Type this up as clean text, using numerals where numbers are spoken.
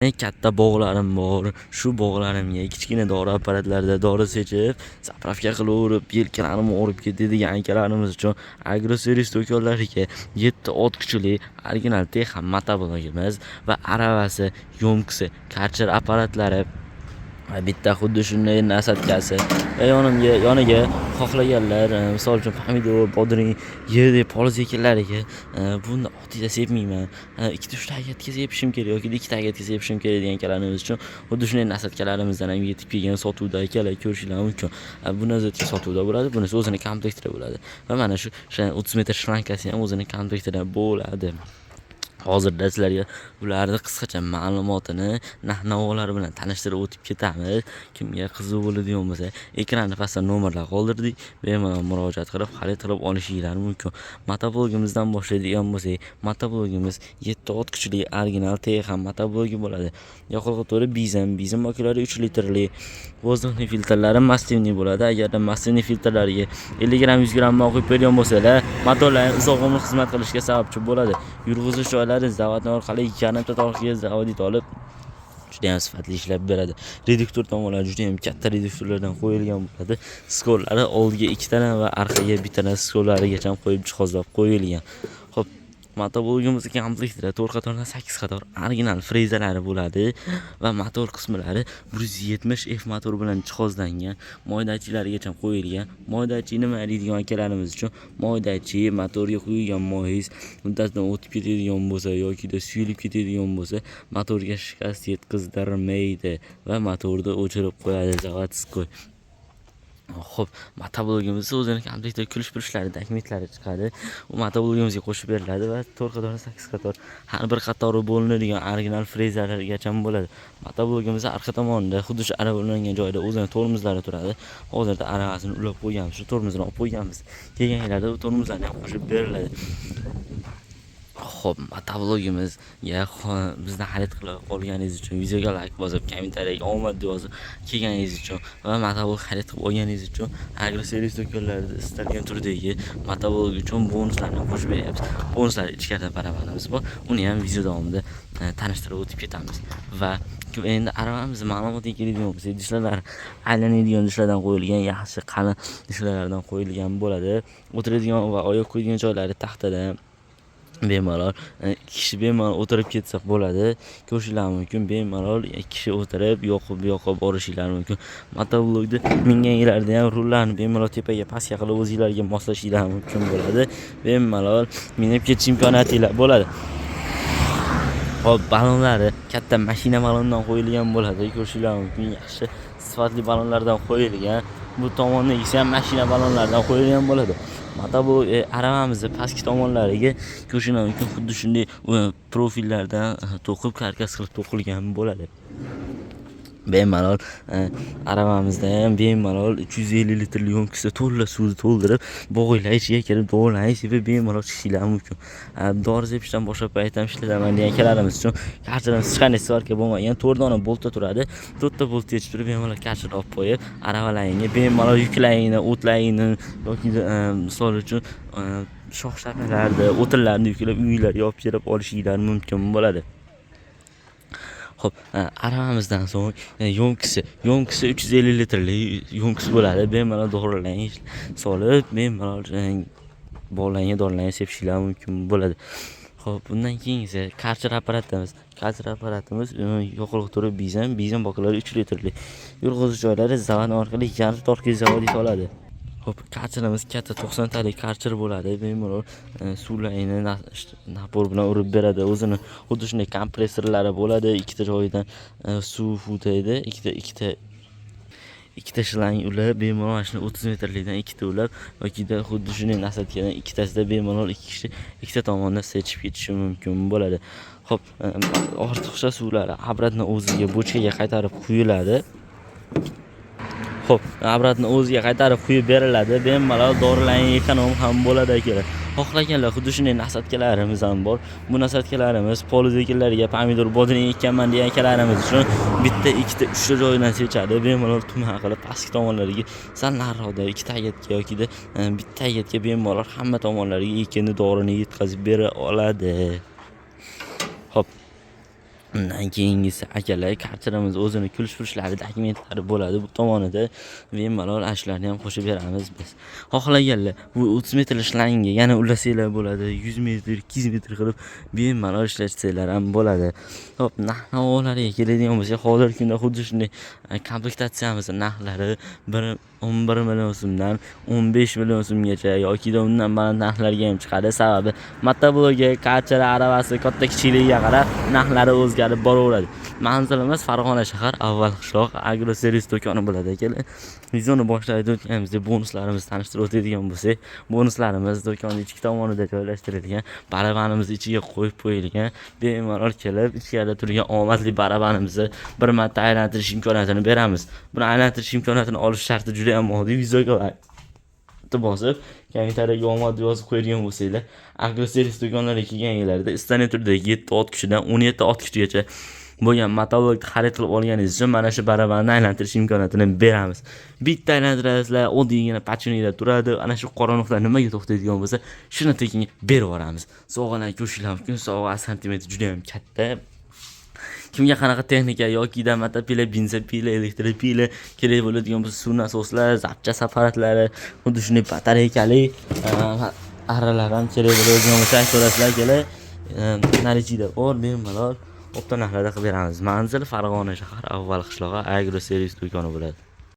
Katta bog'larim bor. Shu bog'larimga kichkina dori apparatlarida dori sechib, zapravka qilaverib, yelkalarimni o'rib ketadigan akalarimiz uchun agroservis do'konlariga 7 ot kuchli original Texam motoblogimiz va aravasi, yo'mkisi, karcher apparatlari bitta xuddi shunday nasatkasi va yoniga xohlaganlar, misol uchun pomidor, bodring, yerdek poliz ekinlariga buni oddiy sepmayman. 2-3 tagatga sepishim kerak yoki 2 tagatga sepishim kerak degan akalarimiz uchun xuddi shunday nasatkalarimizdan ham yetib kelgan sotuvda akalar ko'rishingiz mumkin. Bu nazarda sotuvda bo'ladi, bunisi o'zini komplektida bo'ladi. Va mana shu 30 metr shrankasi ham o'zini komplektida bo'ladi. Hozirda sizlarga ularni qisqacha ma'lumotini, narx-navolar bilan tanishtirib o'tib ketamiz. Kimga qiziq bo'ladigan bo'lsa, ekranda pastda nomerlar qoldirdik. Bemalol murojaat qilib, xarid qilib olishingiz mumkin. Motoblogimizdan boshlaydigan bo'lsak, motoblogimiz 7 ot kuchli original Texam motoblogi bo'ladi. Yoqilg'i to'ri bizam baklari 3 litrli. Vozdухный filtrlari massivniy bo'ladi. Agarda massivniy filtrlariga 50 gram 100 gram qo'yib bergan bo'lsalar, motorlar uzoq umr xizmat qilishga sababchi bo'ladi. Yurg'izish joylari zavoddan orqali 2,5 tortga zavodit olib juda ham sifatli ishlab beradi. Reduktor tomonlari juda ham katta reduktorlardan qo'yilgan bo'ladi. Skorlari oldiga 2 ta va orqaga bitta skorlarigacha qo'yib jihozlab qo'yilgan. Xo'p, motoblogimiz komplektida 4 qatordan 8 qator original frezalari bo'ladi va motor qismlari 170 F motor bilan jihozlangan. Moydachilarigacha qo'yilgan. Moydachi nima deydigan akalarimiz uchun moydachi motorga quyilgan moyiz muddatidan o'tib ketadigan bo'lsa yoki suyulib ketadigan bo'lsa, motorga shikast yetkazdirmaydi va motorni o'chirib qo'yadi zavodskiy. Xo'p, motoblogimiz o'zining komplektida kulish-pulishlari, dokumentlari chiqadi. U motoblogimizga qo'shib beriladi va 4 qator 8 qator har bir qatori bo'linadigan original frezalargacha bo'ladi. Motoblogimiz orqa tomonida xuddi shu arava ulangan joyda o'zining tormozlari turadi. Hozirda aravasini ulab qo'yganmiz, shu tormozni olib qo'yganmiz. Kelganlarda u tormozlarni ham qo'shib beriladi. Xo'p, motoblogimizga bizni xarid qilib qolganingiz uchun videoga like bosib, kommentariyaga omad yozib kelganingiz uchun va motoblog xarid qilib olganingiz uchun agroservis do'konlarida istalgan turdagi motoblog uchun bonuslarni qo'shib beryapmiz. Bonuslar ichkarida baravarimiz bor. Uni ham video davomida tanishtirib o'tib ketamiz. Va endi aravamiz ma'lumotiga keladigan bo'lsak, dishlar aylanadigan dishlardan qo'yilgan, yaxshi qalin dishlardan qo'yilgan bo'ladi. O'tiradigan va oyoq qo'yadigan joylari taxtadan. Bemalol kishi bemalol o'tirib ketsa bo'ladi. Ko'rishingiz mumkin. Bemalol kishi o'tirib, yoqib borishingiz mumkin. Motoblogda minganinglarda ham rullarni bemalol tepaga pastga qilib o'zingizlarga moslashingiz mumkin bo'ladi. Bemalol minib ketish imkoniyatingiz bo'ladi. Hop, balonlari katta mashina balondan qo'yilgan bo'ladi. Ko'rishingiz mumkin. Yaxshi sifatli balonlardan qo'yilgan. Bu tomonda esa ham mashina balonlaridan qo'yilgan bo'ladi. Motoblog aravamizni pastki tomonlariga ko'rishingiz mumkin, xuddi shunday profillardan to'qib, karkas qilib to'qilgan bo'ladi. Bemalol aravamizda ham bemalol 350 litrli yo'mkisi to'la suvni to'ldirib, bog'inglar ichiga kirib, dorilarni sepib bemalol chiqishingiz mumkin. Dori sepishdan boshqa payt ham ishlataman degan akalarimiz uchun karcherimiz hech qanday svarka bo'lmagan 4 dona boltda turadi. 4 ta bolt yechib turib, bemalol karcher olib qo'yib, aravalaringga bemalol yuklaringni, o'tlaringni yoki misol uchun shox-shabbalarni, o'tinlarni yuklab uyinglarga olib kelib olishingiz mumkin bo'ladi. Xo'p, aravamizdan so'ng yo'mkisi 350 litrli yo'mkisi bo'ladi. Bemalol dorilarni solib, bemalol bog'langan sepishingiz mumkin bo'ladi. Xo'p, bundan keyin esa karcher apparatimiz. Karcher apparatimiz yoqilg'i turi bizam baklari 3 litrli. Yurg'izish joylari zavod orqali 2,5 tortga zavodit oladi. Xo'p, karcherimiz katta 90 talik karcher bo'ladi. Bemalol suvlarni napor bilan urib beradi. O'zini xuddi shunday kompressorlari bo'ladi. Ikkita joyidan suv hudaydi. Ikkita shlang ulab, bemalol mana shunday 30 metrlikdan ikkita ulab yoki xuddi shunday nasatkadan ikkitasida bemalol ikki kishi ikkita tomondan sechib ketishi mumkin bo'ladi. Xo'p, ortiqcha suvlari obratni o'ziga bochkaga qaytarib quyiladi. Xo'p, obratni o'ziga qaytarib quyib beriladi. Bemalol dorilarning ekonom ham bo'ladi akalar. Xohlaganlar xuddi shunday nasatkalarimiz ham bor. Bu nasatkalarimiz poliz ekinlariga pomidor, bodring ekkanman degan akalarimiz uchun bitta, ikkita, 3 ta joydan sechadi. Bemalol tuman qilib pastki tomonlariga sal nariroqda 2 tagatga yoki bitta tagatga bemalol hamma tomonlariga ekinni dorini yetkazib bera oladi. Xo'p, Undan keyingisi akalar kartlarimiz o'zini kulish-furishlari dokumentlari bo'ladi. Bu tomonida bemalol ashlarni ham qo'shib beramiz biz. Xohlaganlar bu 30 metr shlangga yana ulasanglar bo'ladi. 100 metr, 200 metr qilib bemalol ishlatsanglar ham bo'ladi. Xo'p, narx-navolarga keladigan bo'lsak, hozirgi kunda xuddi shunday komplektatsiyamiz narxlari 11 million so'mdan 15 million so'mgacha yoki undan baland narxlarga ham chiqadi. Sababi motoblogga, kartlar, aravasi katta kichikligiga qarab narxlari o'zgarib boraveradi. Manzilimiz Farg'ona shahar, avval qishloq agroservis do'koni bo'ladi akalar. Videoni boshlaydi o'tganimizda bonuslarimizni tanishtirib o'tadigan bo'lsak, bonuslarimiz do'konning ichki tomonida joylashtirilgan, barabanimiz ichiga qo'yib qo'yilgan, bemalol kelib ichkarida turgan omadli barabanimizni bir marta aylantirish imkoniyatini beramiz. Buni aylantirish imkoniyatini olish sharti juda ham oddiy. Videoga bosib, kommentariyaga omad yozib qo'yadigan bo'lsanglar, agroservis do'konlariga kelganinglarda istalgan turdagi 7 ot kuchidan 17 ot kuchigacha bo'lgan motoblokni xarid qilib olganingiz uchun mana shu barabanni aylantirish imkoniyatini beramiz. Bitta aylantirasizlar, oddiygina pachinida turadi. Ana shu qora nuqta nimaga to'xtaydigan bo'lsa, shuni tekinga berib yuboramiz. Sog'alan ko'shilamiz, kun sog'a santimetr juda ham katta. Kimga qanaqa texnika yoki motopila, benzopila, elektropila kerak bo'ladigan bo'lsa, suv nasoslar, zapchast apparatlari, xuddi shunday batareykali arralar ham kerak bo'ladigan bo'lsa, aytib kelar. Narijida bor, bemalol o'rta narxlarda qilib beramiz. Manzil Farg'ona shahar, avval qishlog'i agroservis do'koni bo'ladi.